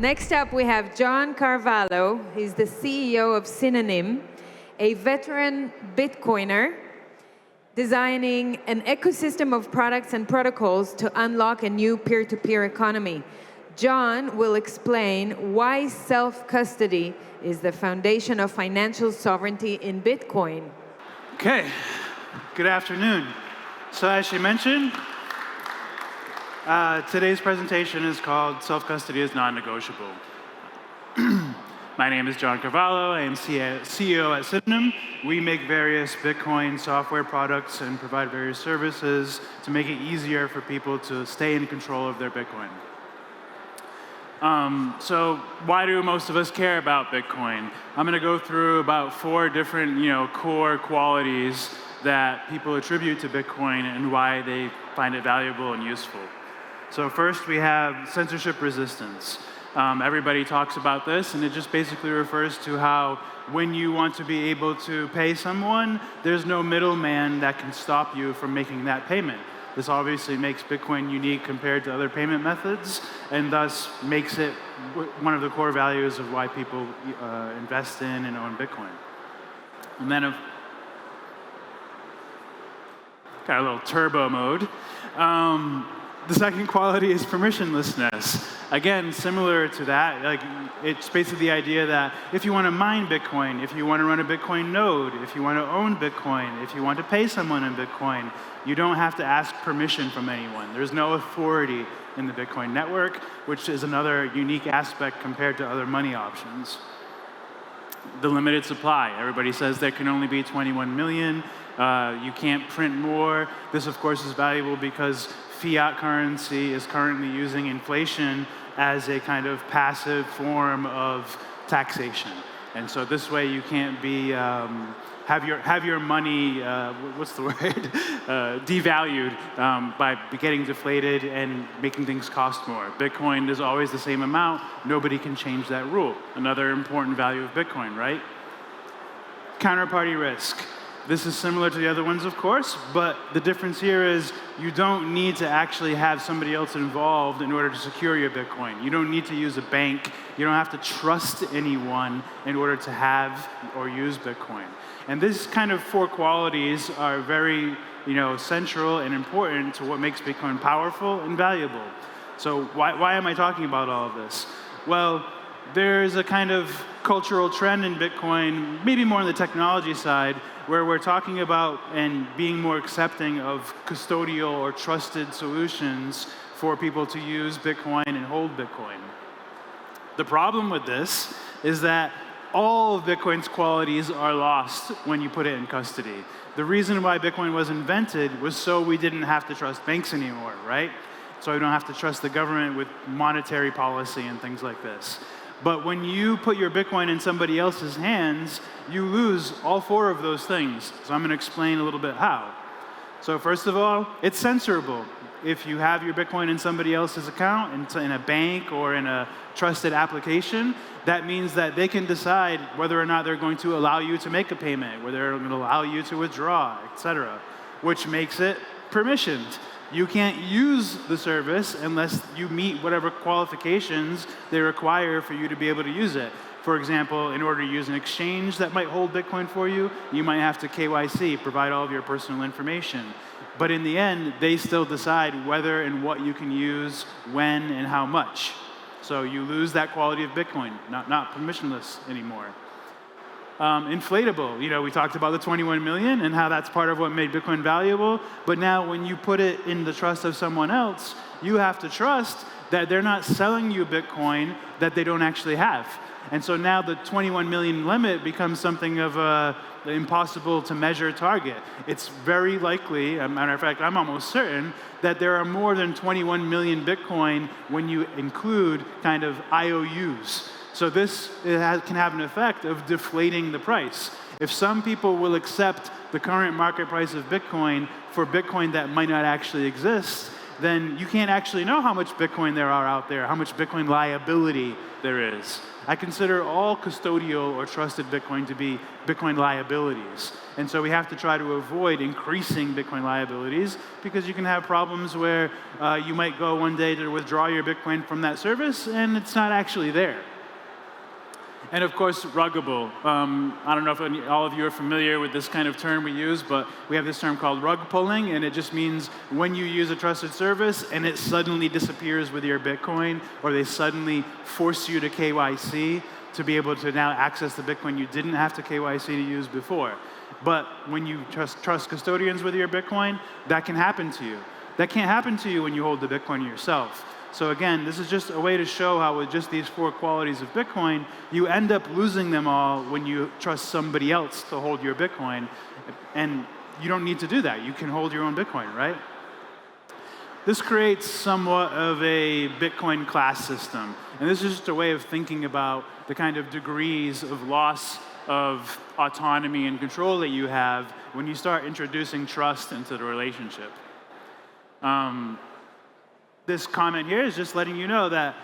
Next up, we have John Carvalho. He's the CEO of Synonym, a veteran Bitcoiner, designing an ecosystem of products and protocols to unlock a new peer-to-peer economy. John will explain why self-custody is the foundation of financial sovereignty in Bitcoin. Okay, good afternoon. So as she mentioned, today's presentation is called Self-Custody is Non-Negotiable. My name is John Carvalho. I am CEO at Synonym. We make various Bitcoin software products and provide various services to make it easier for people to stay in control of their Bitcoin. So why do most of us care about Bitcoin? I'm going to go through about 4 different, core qualities that people attribute to Bitcoin and why they find it valuable and useful. So first, we have censorship resistance. Everybody talks about this, and it just basically refers to how when you want to be able to pay someone, there's no middleman that can stop you from making that payment. This obviously makes Bitcoin unique compared to other payment methods, and thus makes it one of the core values of why people invest in and own Bitcoin. And then, got a little turbo mode. The second quality is permissionlessness. Again, similar to that, it's basically the idea that if you want to mine Bitcoin, if you want to run a Bitcoin node, if you want to own Bitcoin, if you want to pay someone in Bitcoin, you don't have to ask permission from anyone. There's no authority in the Bitcoin network, which is another unique aspect compared to other money options. The limited supply. Everybody says there can only be 21 million. You can't print more. This, of course, is valuable because fiat currency is currently using inflation as a kind of passive form of taxation. And so this way you can't be, have your money, what's the word, devalued by getting deflated and making things cost more. Bitcoin is always the same amount. Nobody can change that rule. Another important value of Bitcoin, right? Counterparty risk. This is similar to the other ones, of course, but the difference here is you don't need to actually have somebody else involved in order to secure your Bitcoin. You don't need to use a bank. You don't have to trust anyone in order to have or use Bitcoin. And this kind of 4 qualities are very, central and important to what makes Bitcoin powerful and valuable. So why am I talking about all of this? Well, there's a kind of cultural trend in Bitcoin, maybe more on the technology side, where we're talking about and being more accepting of custodial or trusted solutions for people to use Bitcoin and hold Bitcoin. The problem with this is that all of Bitcoin's qualities are lost when you put it in custody. The reason why Bitcoin was invented was so we didn't have to trust banks anymore, right? So we don't have to trust the government with monetary policy and things like this. But when you put your Bitcoin in somebody else's hands, you lose all 4 of those things. So I'm going to explain a little bit how. So first of all, it's censorable. If you have your Bitcoin in somebody else's account, in a bank or in a trusted application, that means that they can decide whether or not they're going to allow you to make a payment, whether they're going to allow you to withdraw, etc., which makes it permissioned. You can't use the service unless you meet whatever qualifications they require for you to be able to use it. For example, in order to use an exchange that might hold Bitcoin for you, you might have to KYC, provide all of your personal information. But in the end, they still decide whether and what you can use, when, and how much. So you lose that quality of Bitcoin, not permissionless anymore. Inflatable, we talked about the 21 million and how that's part of what made Bitcoin valuable, but now when you put it in the trust of someone else, you have to trust that they're not selling you Bitcoin that they don't actually have. And so now the 21 million limit becomes something of an impossible to measure target. It's very likely, as a matter of fact, I'm almost certain, that there are more than 21 million Bitcoin when you include kind of IOUs. So this can have an effect of deflating the price. If some people will accept the current market price of Bitcoin for Bitcoin that might not actually exist, then you can't actually know how much Bitcoin there are out there, how much Bitcoin liability there is. I consider all custodial or trusted Bitcoin to be Bitcoin liabilities. And so we have to try to avoid increasing Bitcoin liabilities, because you can have problems where you might go one day to withdraw your Bitcoin from that service and it's not actually there. And of course, Ruggable. I don't know if all of you are familiar with this kind of term we use, but we have this term called rug pulling, and it just means when you use a trusted service and it suddenly disappears with your Bitcoin, or they suddenly force you to KYC to be able to now access the Bitcoin you didn't have to KYC to use before. But when you trust custodians with your Bitcoin, that can happen to you. That can't happen to you when you hold the Bitcoin yourself. So again, this is just a way to show how with just these 4 qualities of Bitcoin, you end up losing them all when you trust somebody else to hold your Bitcoin. And you don't need to do that. You can hold your own Bitcoin, right? This creates somewhat of a Bitcoin class system. And this is just a way of thinking about the kind of degrees of loss of autonomy and control that you have when you start introducing trust into the relationship. This comment here is just letting you know that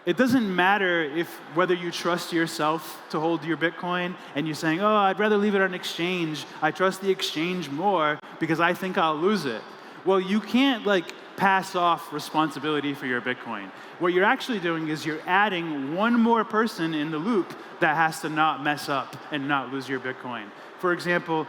it doesn't matter whether you trust yourself to hold your Bitcoin and you're saying, oh, I'd rather leave it on exchange. I trust the exchange more because I think I'll lose it. Well, you can't pass off responsibility for your Bitcoin. What you're actually doing is you're adding one more person in the loop that has to not mess up and not lose your Bitcoin. For example,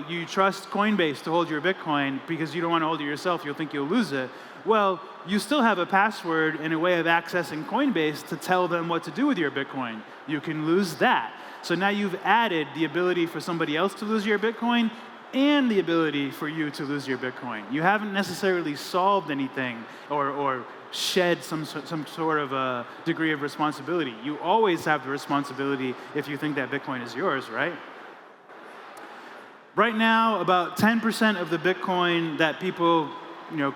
you trust Coinbase to hold your Bitcoin because you don't want to hold it yourself. You'll think you'll lose it. Well, you still have a password and a way of accessing Coinbase to tell them what to do with your Bitcoin. You can lose that. So now you've added the ability for somebody else to lose your Bitcoin and the ability for you to lose your Bitcoin. You haven't necessarily solved anything or shed some sort of a degree of responsibility. You always have the responsibility if you think that Bitcoin is yours, right? Right now, about 10% of the Bitcoin that people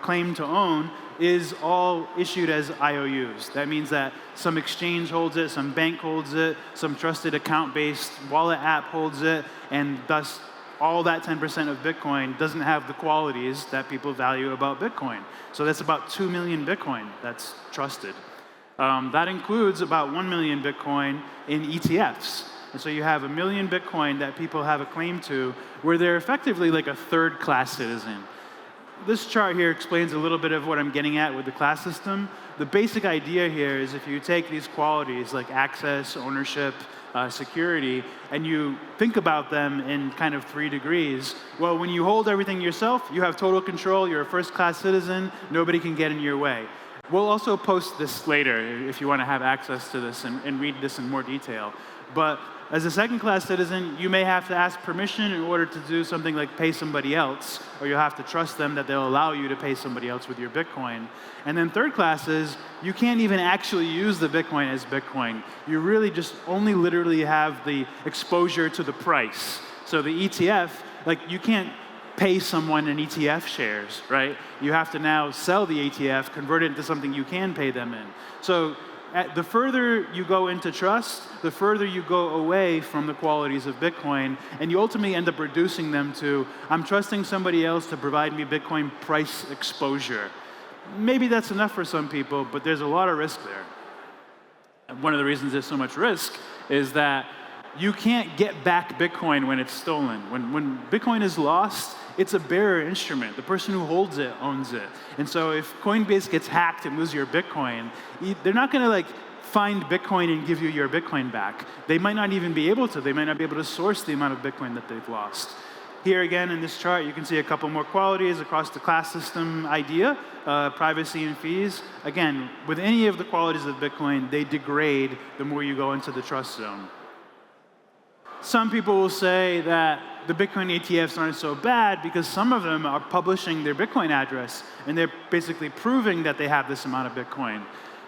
claim to own is all issued as IOUs. That means that some exchange holds it, some bank holds it, some trusted account-based wallet app holds it, and thus all that 10% of Bitcoin doesn't have the qualities that people value about Bitcoin. So that's about 2 million Bitcoin that's trusted. That includes about 1 million Bitcoin in ETFs. And so you have 1 million Bitcoin that people have a claim to, where they're effectively like a third-class citizen. This chart here explains a little bit of what I'm getting at with the class system. The basic idea here is if you take these qualities like access, ownership, security, and you think about them in kind of 3 degrees, well, when you hold everything yourself, you have total control, you're a first-class citizen, nobody can get in your way. We'll also post this later if you want to have access to this and read this in more detail. But as a second-class citizen, you may have to ask permission in order to do something like pay somebody else, or you'll have to trust them that they'll allow you to pay somebody else with your Bitcoin. And then third class is, you can't even actually use the Bitcoin as Bitcoin. You really just only literally have the exposure to the price. So the ETF, you can't pay someone in ETF shares, right? You have to now sell the ETF, convert it into something you can pay them in. So the further you go into trust, the further you go away from the qualities of Bitcoin, and you ultimately end up reducing them to, I'm trusting somebody else to provide me Bitcoin price exposure. Maybe that's enough for some people, but there's a lot of risk there. And one of the reasons there's so much risk is that you can't get back Bitcoin when it's stolen. When Bitcoin is lost, it's a bearer instrument. The person who holds it owns it. And so if Coinbase gets hacked and lose your Bitcoin, they're not going to find Bitcoin and give you your Bitcoin back. They might not even be able to. They might not be able to source the amount of Bitcoin that they've lost. Here again in this chart, you can see a couple more qualities across the class system idea, privacy and fees. Again, with any of the qualities of Bitcoin, they degrade the more you go into the trust zone. Some people will say that the Bitcoin ETFs aren't so bad because some of them are publishing their Bitcoin address, and they're basically proving that they have this amount of Bitcoin.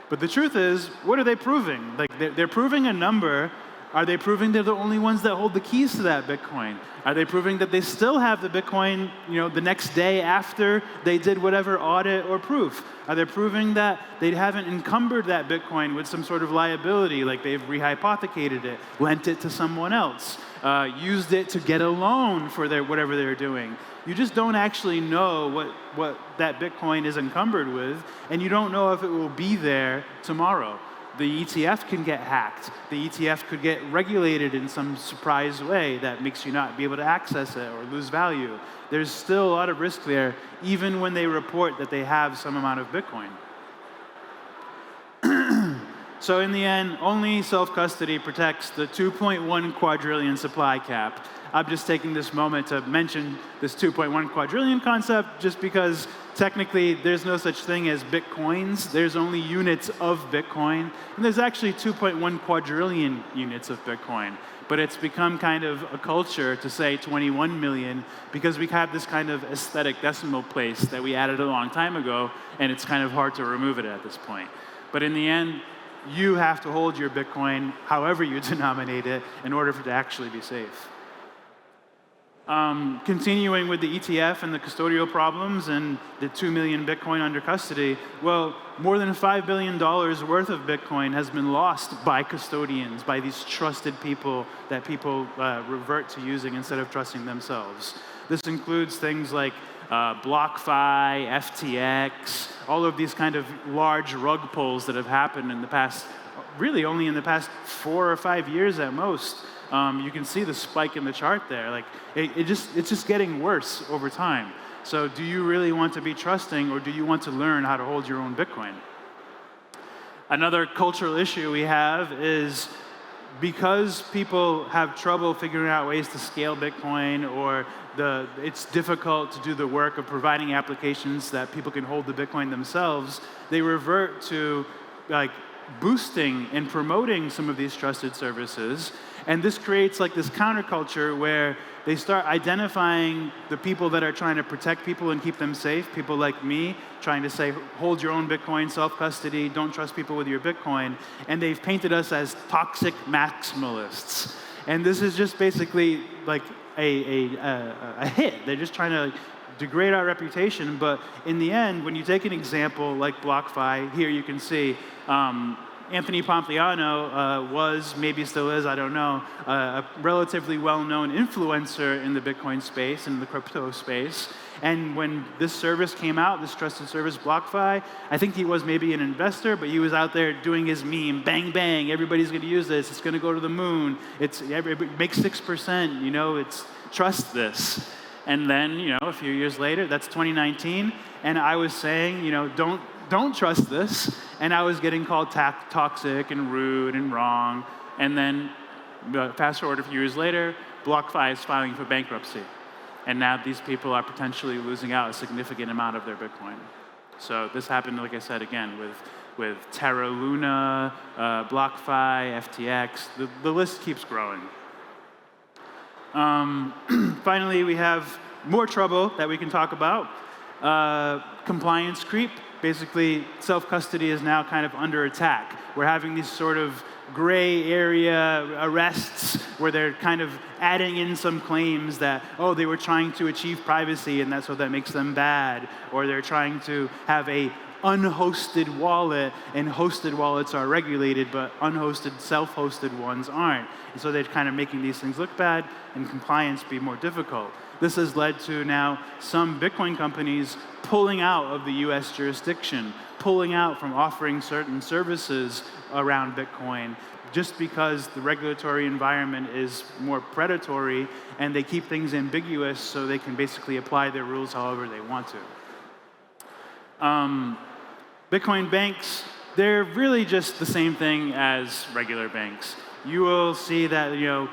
But the truth is, what are they proving? They're proving a number. Are they proving they're the only ones that hold the keys to that Bitcoin? Are they proving that they still have the Bitcoin, the next day after they did whatever audit or proof? Are they proving that they haven't encumbered that Bitcoin with some sort of liability, like they've rehypothecated it, lent it to someone else, used it to get a loan for whatever they're doing? You just don't actually know what that Bitcoin is encumbered with, and you don't know if it will be there tomorrow. The ETF can get hacked. The ETF could get regulated in some surprise way that makes you not be able to access it or lose value. There's still a lot of risk there, even when they report that they have some amount of Bitcoin. So in the end, only self-custody protects the 2.1 quadrillion supply cap. I'm just taking this moment to mention this 2.1 quadrillion concept just because technically there's no such thing as Bitcoins. There's only units of Bitcoin. And there's actually 2.1 quadrillion units of Bitcoin. But it's become kind of a culture to say 21 million because we have this kind of aesthetic decimal place that we added a long time ago, and it's kind of hard to remove it at this point. But in the end, you have to hold your Bitcoin, however you denominate it, in order for it to actually be safe. Continuing with the ETF and the custodial problems and the 2 million Bitcoin under custody, well, more than $5 billion worth of Bitcoin has been lost by custodians, by these trusted people that people revert to using instead of trusting themselves. This includes things like BlockFi, FTX, all of these kind of large rug pulls that have happened in the past, really only in the past 4 or 5 years at most. You can see the spike in the chart there. Like it's just getting worse over time. So do you really want to be trusting, or do you want to learn how to hold your own Bitcoin? Another cultural issue we have is because people have trouble figuring out ways to scale Bitcoin, or it's difficult to do the work of providing applications that people can hold the Bitcoin themselves, they revert to like boosting and promoting some of these trusted services. And this creates like this counterculture where they start identifying the people that are trying to protect people and keep them safe, people like me, trying to say, hold your own Bitcoin, self-custody, don't trust people with your Bitcoin. And they've painted us as toxic maximalists. And this is just basically like a hit. They're just trying to degrade our reputation. But in the end, when you take an example like BlockFi, here you can see Anthony Pompliano was, maybe still is, I don't know, a relatively well-known influencer in the Bitcoin space, in the crypto space. And when this service came out, this trusted service, BlockFi, I think he was maybe an investor, but he was out there doing his meme, bang, bang, everybody's going to use this, it's going to go to the moon, it makes 6%, you know, trust this. And then, you know, a few years later, that's 2019, and I was saying, you know, don't trust this, and I was getting called toxic and rude and wrong, and then fast forward a few years later, BlockFi is filing for bankruptcy, and now these people are potentially losing out a significant amount of their Bitcoin. So this happened, like I said, again, with Terra Luna, BlockFi, FTX, the list keeps growing. Finally, we have more trouble that we can talk about. Compliance creep. Basically, self-custody is now kind of under attack. We're having these sort of gray area arrests where they're kind of adding in some claims that, oh, they were trying to achieve privacy and that's what that makes them bad. Or they're trying to have a unhosted wallet, and hosted wallets are regulated, but unhosted, self-hosted ones aren't. And so they're kind of making these things look bad and compliance be more difficult. This has led to now some Bitcoin companies pulling out of the US jurisdiction, pulling out from offering certain services around Bitcoin, just because the regulatory environment is more predatory and they keep things ambiguous so they can basically apply their rules however they want to. Bitcoin banks, they're really just the same thing as regular banks. You will see that, you know,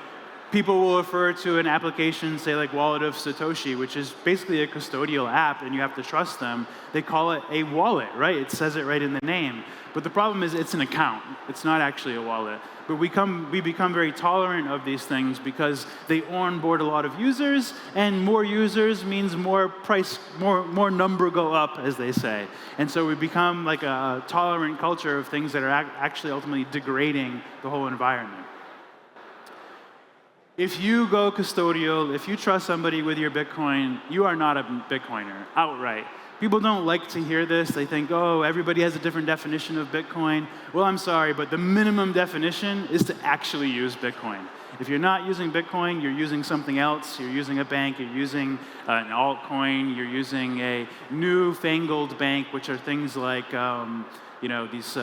people will refer to an application, say like Wallet of Satoshi, which is basically a custodial app and you have to trust them. They call it a wallet, right? It says it right in the name. But the problem is it's an account. It's not actually a wallet. But we become very tolerant of these things because they onboard a lot of users, and more users means more price, more number go up, as they say. And so we become like a tolerant culture of things that are actually ultimately degrading the whole environment. If you go custodial, if you trust somebody with your Bitcoin, you are not a Bitcoiner, outright. People don't like to hear this. They think, oh, everybody has a different definition of Bitcoin. Well, I'm sorry, but the minimum definition is to actually use Bitcoin. If you're not using Bitcoin, you're using something else. You're using a bank, you're using an altcoin, you're using a new-fangled bank, which are things like these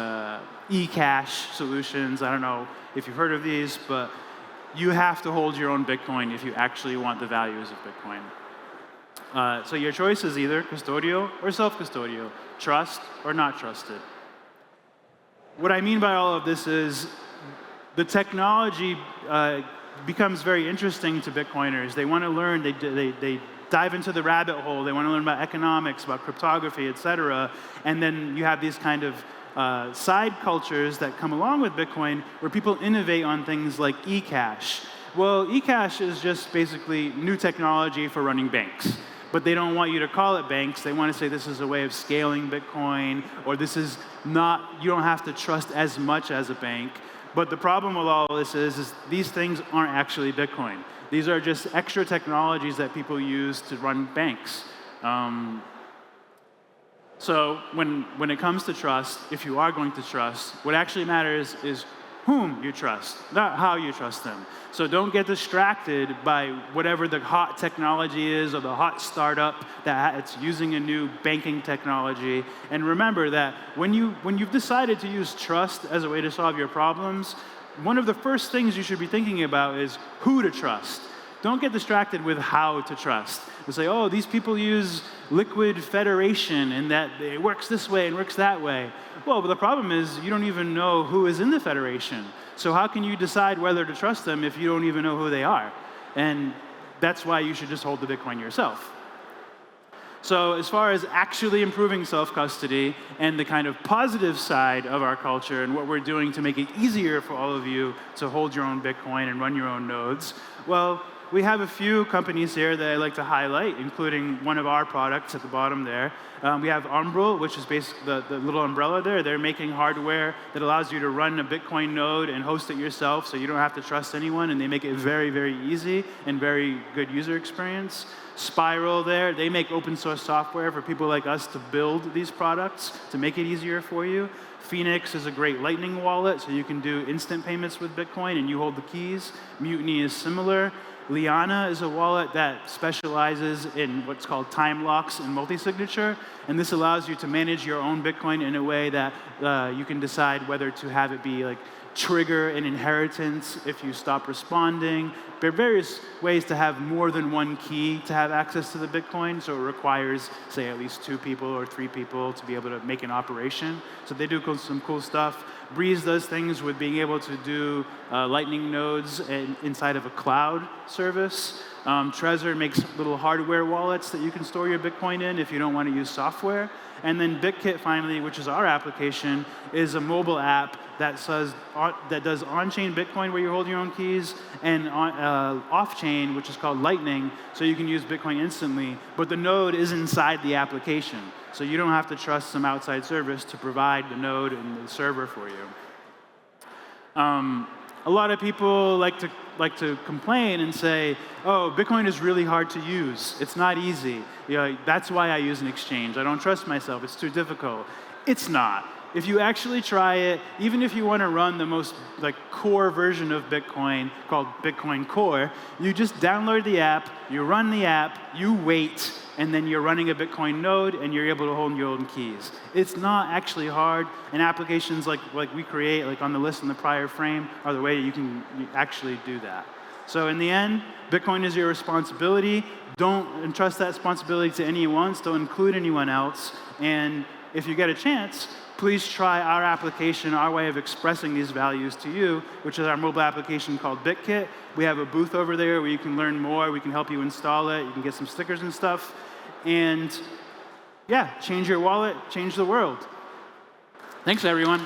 e-cash solutions. I don't know if you've heard of these, but you have to hold your own Bitcoin if you actually want the values of Bitcoin. So your choice is either custodial or self-custodial, trust or not trusted. What I mean by all of this is the technology becomes very interesting to Bitcoiners. They want to learn, they dive into the rabbit hole, they want to learn about economics, about cryptography, et cetera, and then you have these kind of side cultures that come along with Bitcoin where people innovate on things like eCash. Well, eCash is just basically new technology for running banks. But they don't want you to call it banks. They want to say this is a way of scaling Bitcoin, or this is not, you don't have to trust as much as a bank. But the problem with all this is these things aren't actually Bitcoin. These are just extra technologies that people use to run banks. So when it comes to trust, if you are going to trust, what actually matters is whom you trust, not how you trust them. So don't get distracted by whatever the hot technology is or the hot startup that it's using a new banking technology. And remember that when you've decided to use trust as a way to solve your problems, one of the first things you should be thinking about is who to trust. Don't get distracted with how to trust. You say, oh, these people use liquid federation and that it works this way and works that way. Well, but the problem is you don't even know who is in the federation. So how can you decide whether to trust them if you don't even know who they are? And that's why you should just hold the Bitcoin yourself. So as far as actually improving self-custody and the kind of positive side of our culture and what we're doing to make it easier for all of you to hold your own Bitcoin and run your own nodes, well, we have a few companies here that I'd like to highlight, including one of our products at the bottom there. We have Umbrel, which is basically the little umbrella there. They're making hardware that allows you to run a Bitcoin node and host it yourself so you don't have to trust anyone, and they make it very, very easy and very good user experience. Spiral there, they make open source software for people like us to build these products to make it easier for you. Phoenix is a great Lightning wallet, so you can do instant payments with Bitcoin and you hold the keys. Mutiny is similar. Liana is a wallet that specializes in what's called time locks and multi-signature, and this allows you to manage your own Bitcoin in a way that you can decide whether to have it be like trigger an inheritance if you stop responding. There are various ways to have more than one key to have access to the Bitcoin, so it requires, say, at least 2 people or 3 people to be able to make an operation. So they do some cool stuff. Breeze does things with being able to do Lightning nodes inside of a cloud service. Trezor makes little hardware wallets that you can store your Bitcoin in if you don't want to use software. And then Bitkit, finally, which is our application, is a mobile app that does on-chain Bitcoin where you hold your own keys, and off-chain, which is called Lightning, so you can use Bitcoin instantly, but the node is inside the application. So you don't have to trust some outside service to provide the node and the server for you. A lot of people like to complain and say, oh, Bitcoin is really hard to use. It's not easy. That's why I use an exchange. I don't trust myself. It's too difficult. It's not. If you actually try it, even if you want to run the most core version of Bitcoin called Bitcoin Core, you just download the app, you run the app, you wait, and then you're running a Bitcoin node, and you're able to hold your own keys. It's not actually hard, and applications like we create, like on the list in the prior frame, are the way you can actually do that. So in the end, Bitcoin is your responsibility. Don't entrust that responsibility to anyone. Don't include anyone else. And if you get a chance, please try our application, our way of expressing these values to you, which is our mobile application called Bitkit. We have a booth over there where you can learn more. We can help you install it. You can get some stickers and stuff. And yeah, change your wallet, change the world. Thanks, everyone.